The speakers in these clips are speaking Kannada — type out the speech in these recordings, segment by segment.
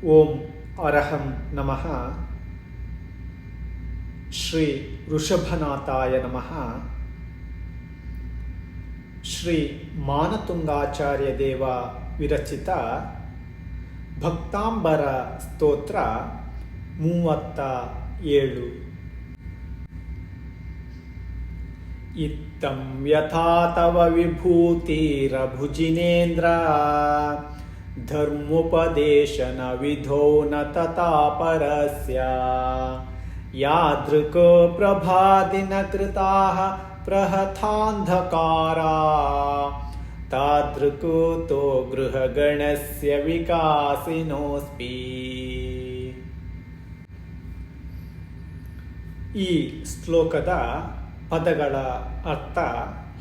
ಓಂ ಅರಹಂ ನಮಃ. ಶ್ರೀ ಋಷಭನಾಥಾಯ ನಮಃ. ಶ್ರೀ ಮಾನತುಂಗಾಚಾರ್ಯ ದೇವ ವಿರಚಿತ ಭಕ್ತಾಂಬರ ಸ್ತೋತ್ರ 37. ಇತ್ತಂ ಯಥಾ ತವ ವಿಭೂತಿರಭುಜಿನೇಂದ್ರ ಧರ್ಮೋಪದೇಶನ ವಿಧೋ ನ ತಥಾ ಪರಸ್ಯ ಯಾದೃಕ್ ಪ್ರಭಾದಿನ ಕೃತಾಃ ಪ್ರಹತಾಂಧಕಾರ ತಾದೃಕ್ ತೋ ಗೃಹಗಣಸ್ಯ ವಿಕಾಸಿನೋಸ್ಮಿ. ಈ ಶ್ಲೋಕದ ಪದಗಳ ಅರ್ಥ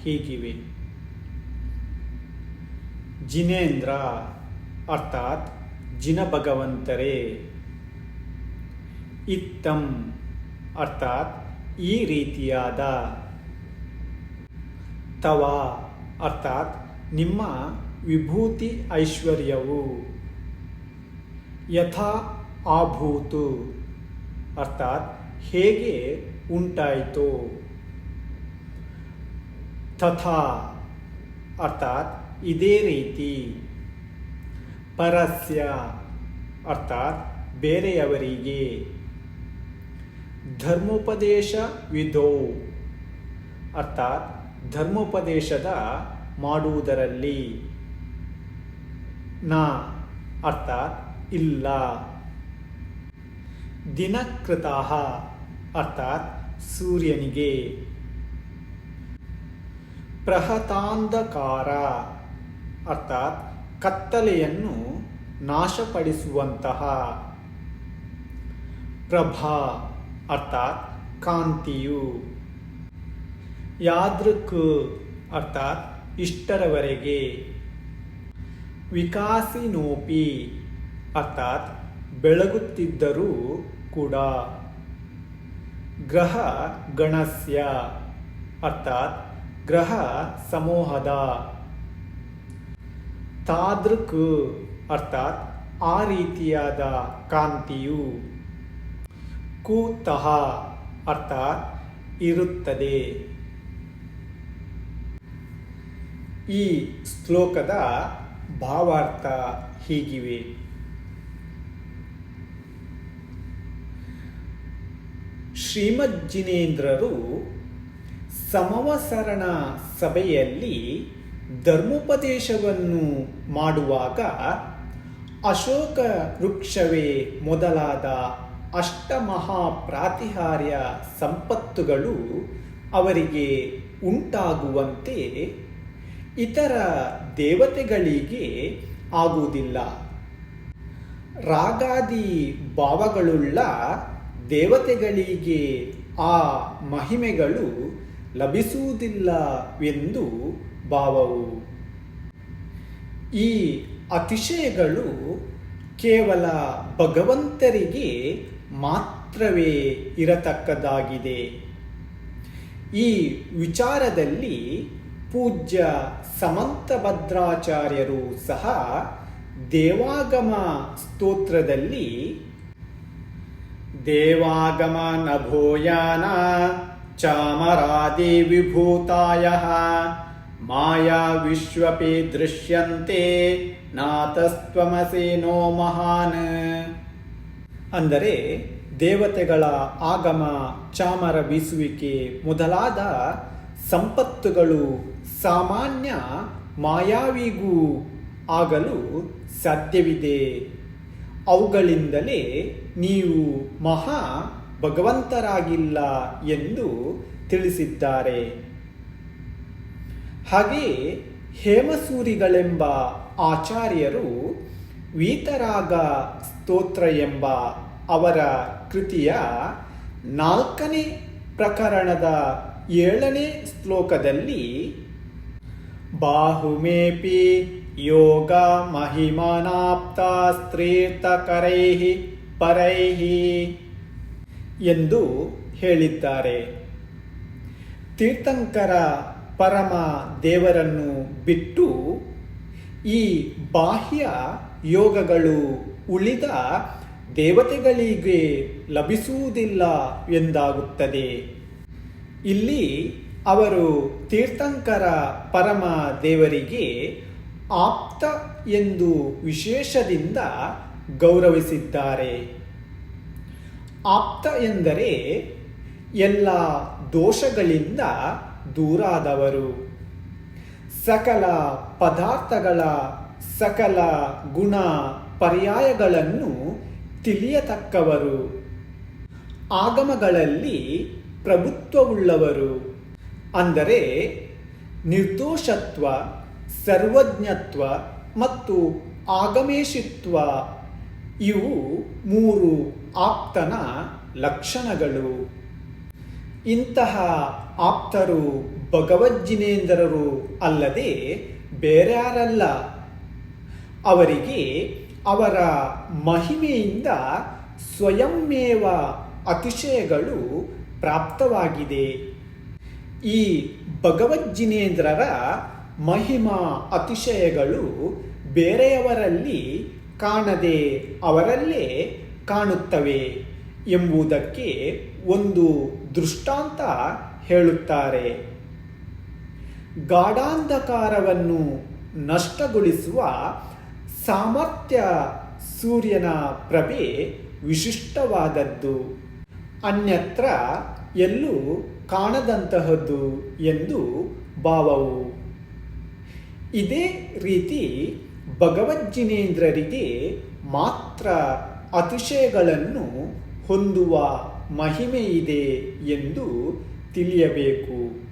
ಹೀಗಿವೆ. ಜಿನೇಂದ್ರ ಅರ್ಥಾತ್ ಜಿನ ಭಗವಂತರೇ. ಇತ್ತಂ ಅರ್ಥಾತ್ ಈ ರೀತಿಯಾದ. ತವ ಅರ್ಥಾತ್ ನಿಮ್ಮ ವಿಭೂತಿ ಐಶ್ವರ್ಯವು. ಯಥಾ ಆಭೂತು ಅರ್ಥಾತ್ ಹೇಗೆ ಉಂಟಾಯಿತು. ತಥಾ ಅರ್ಥಾತ್ ಇದೇ ರೀತಿ. ಪರಸ್ಯ ಅರ್ಥಾತ್ ಬೇರೆಯವರಿಗೆ. ಧರ್ಮೋಪದೇಶ ವಿಧೋ ಅರ್ಥಾತ್ ಧರ್ಮೋಪದೇಶದ ಮಾಡುವುದರಲ್ಲಿ. ನ ಅರ್ಥಾತ್ ಇಲ್ಲ. ದಿನಕೃತಃ ಅರ್ಥಾತ್ ಸೂರ್ಯನಿಗೆ. ಪ್ರಹತಾಂಧಕಾರ ಅರ್ಥಾತ್ ಕತ್ತಲೆಯನ್ನು ನಾಶಪಡಿಸುವಂತಹ. ಪ್ರಭಾ ಅರ್ಥಾತ್ ಕಾಂತಿಯು. ಯಾದೃಕ್ ಅರ್ಥಾತ್ ಇಷ್ಟರವರೆಗೆ. ವಿಕಾಸಿನೋಪಿ ಅರ್ಥಾತ್ ಬೆಳಗುತ್ತಿದ್ದರೂ ಕೂಡ. ಗ್ರಹ ಗಣಸ್ಯ ಅರ್ಥಾತ್ ಗ್ರಹ ಸಮೂಹದ. ತಾದೃಕ್ ಅರ್ಥಾತ್ ಆ ರೀತಿಯಾದ ಕಾಂತಿಯು. ಕೂತಃ ಅರ್ಥಾತ್ ಇರುತ್ತದೆ. ಈ ಶ್ಲೋಕದ ಭಾವಾರ್ಥ ಹೀಗಿವೆ. ಶ್ರೀಮದ್ ಜಿನೇಂದ್ರರು ಸಮವಸರಣ ಸಭೆಯಲ್ಲಿ ಧರ್ಮೋಪದೇಶವನ್ನು ಮಾಡುವಾಗ ಅಶೋಕ ವೃಕ್ಷವೇ ಮೊದಲಾದ ಅಷ್ಟಮಹಾಪ್ರಾತಿಹಾರ್ಯ ಸಂಪತ್ತುಗಳು ಅವರಿಗೆ ಉಂಟಾಗುವಂತೆ ಇತರ ದೇವತೆಗಳಿಗೆ ಆಗುವುದಿಲ್ಲ. ರಾಗಾದಿ ಭಾವಗಳುಳ್ಳ ದೇವತೆಗಳಿಗೆ ಆ ಮಹಿಮೆಗಳು ಲಭಿಸುವುದಿಲ್ಲವೆಂದು ಭಾವವು. ಈ ಅತಿಶಯಗಳು ಕೇವಲ ಭಗವಂತರಿಗೆ ಮಾತ್ರವೇ ಇರತಕ್ಕದ್ದಾಗಿದೆ. ಈ ವಿಚಾರದಲ್ಲಿ ಪೂಜ್ಯ ಸಮಂತಭದ್ರಾಚಾರ್ಯರು ಸಹ ದೇವಾಗಮ ಸ್ತೋತ್ರದಲ್ಲಿ ದೇವಾಗಮ ನಭೋಯಾನ ಚಾಮರಾದಿ ವಿಭೂತಾಯಃ ಮಾಯಾ ವಿಶ್ವಪಿ ದೃಶ್ಯಂತೆ ನಾತಸ್ತ್ವಮಸಿ ನೋ ಮಹಾನ್. ಅಂದರೆ ದೇವತೆಗಳ ಆಗಮ, ಚಾಮರ ಬೀಸುವಿಕೆ ಮೊದಲಾದ ಸಂಪತ್ತುಗಳು ಸಾಮಾನ್ಯ ಮಾಯಾವಿಗೂ ಆಗಲು ಸಾಧ್ಯವಿದೆ. ಅವುಗಳಿಂದಲೇ ನೀವು ಮಹಾ ಭಗವಂತರಾಗಿಲ್ಲ ಎಂದು ತಿಳಿಸಿದ್ದಾರೆ. ಹಾಗೆಯೇ ಹೇಮಸೂರಿಗಳೆಂಬ ಆಚಾರ್ಯರು ವೀತರಾಗ ಸ್ತೋತ್ರ ಎಂಬ ಅವರ ಕೃತಿಯ 4ನೇ ಪ್ರಕರಣದ 7ನೇ ಶ್ಲೋಕದಲ್ಲಿ ಬಾಹುಮೇಪಿ ಯೋಗ ಮಹಿಮಾನಾಪ್ತಾಸ್ತ್ರೀರ್ಥಕರೈಃ ಪರೈಃ ಎಂದು ಹೇಳಿದ್ದಾರೆ. ತೀರ್ಥಂಕರ ಪರಮ ದೇವರನ್ನು ಬಿಟ್ಟು ಈ ಬಾಹ್ಯ ಯೋಗಗಳು ಉಳಿದ ದೇವತೆಗಳಿಗೆ ಲಭಿಸುವುದಿಲ್ಲ ಎಂದಾಗುತ್ತದೆ. ಇಲ್ಲಿ ಅವರು ತೀರ್ಥಂಕರ ಪರಮ ದೇವರಿಗೆ ಆಪ್ತ ಎಂದು ವಿಶೇಷದಿಂದ ಗೌರವಿಸಿದ್ದಾರೆ. ಆಪ್ತ ಎಂದರೆ ಎಲ್ಲ ದೋಷಗಳಿಂದ ದೂರಾದವರು, ಸಕಲ ಪದಾರ್ಥಗಳ ಸಕಲ ಗುಣ ಪರ್ಯಾಯಗಳನ್ನು ತಿಳಿಯತಕ್ಕವರು, ಆಗಮಗಳಲ್ಲಿ ಪ್ರಭುತ್ವವುಳ್ಳವರು, ಅಂದರೆ ನಿರ್ದೋಷತ್ವ, ಸರ್ವಜ್ಞತ್ವ ಮತ್ತು ಆಗಮೇಶಿತ್ವ ಇವು ಮೂರು ಆಪ್ತನ ಲಕ್ಷಣಗಳು. ಇಂತಹ ಆಪ್ತರು ಭಗವಜ್ಜಿನೇಂದ್ರರು ಅಲ್ಲದೆ ಬೇರ್ಯಾರಲ್ಲ. ಅವರಿಗೆ ಅವರ ಮಹಿಮೆಯಿಂದ ಸ್ವಯಂಮೇವ ಅತಿಶಯಗಳು ಪ್ರಾಪ್ತವಾಗಿದೆ. ಈ ಭಗವಜ್ಜಿನೇಂದ್ರರ ಮಹಿಮಾ ಅತಿಶಯಗಳು ಬೇರೆಯವರಲ್ಲಿ ಕಾಣದೆ ಅವರಲ್ಲೇ ಕಾಣುತ್ತವೆ ಎಂಬುದಕ್ಕೆ ಒಂದು ದೃಷ್ಟಾಂತ ಹೇಳುತ್ತಾರೆ. ಗಾಢಾಂಧಕಾರವನ್ನು ನಷ್ಟಗೊಳಿಸುವ ಸಾಮರ್ಥ್ಯ ಸೂರ್ಯನ ಪ್ರಭೆ ವಿಶಿಷ್ಟವಾದದ್ದು, ಅನ್ಯತ್ರ ಎಲ್ಲೂ ಕಾಣದಂತಹದ್ದು ಎಂದು ಭಾವವು. ಇದೇ ರೀತಿ ಭಗವಜ್ಜಿನೇಂದ್ರರಿಗೆ ಮಾತ್ರ ಅತಿಶಯಗಳನ್ನು ಹೊಂದುವ ಮಹಿಮೆಯಿದೆ ಎಂದು ತಿಳಿಯಬೇಕು.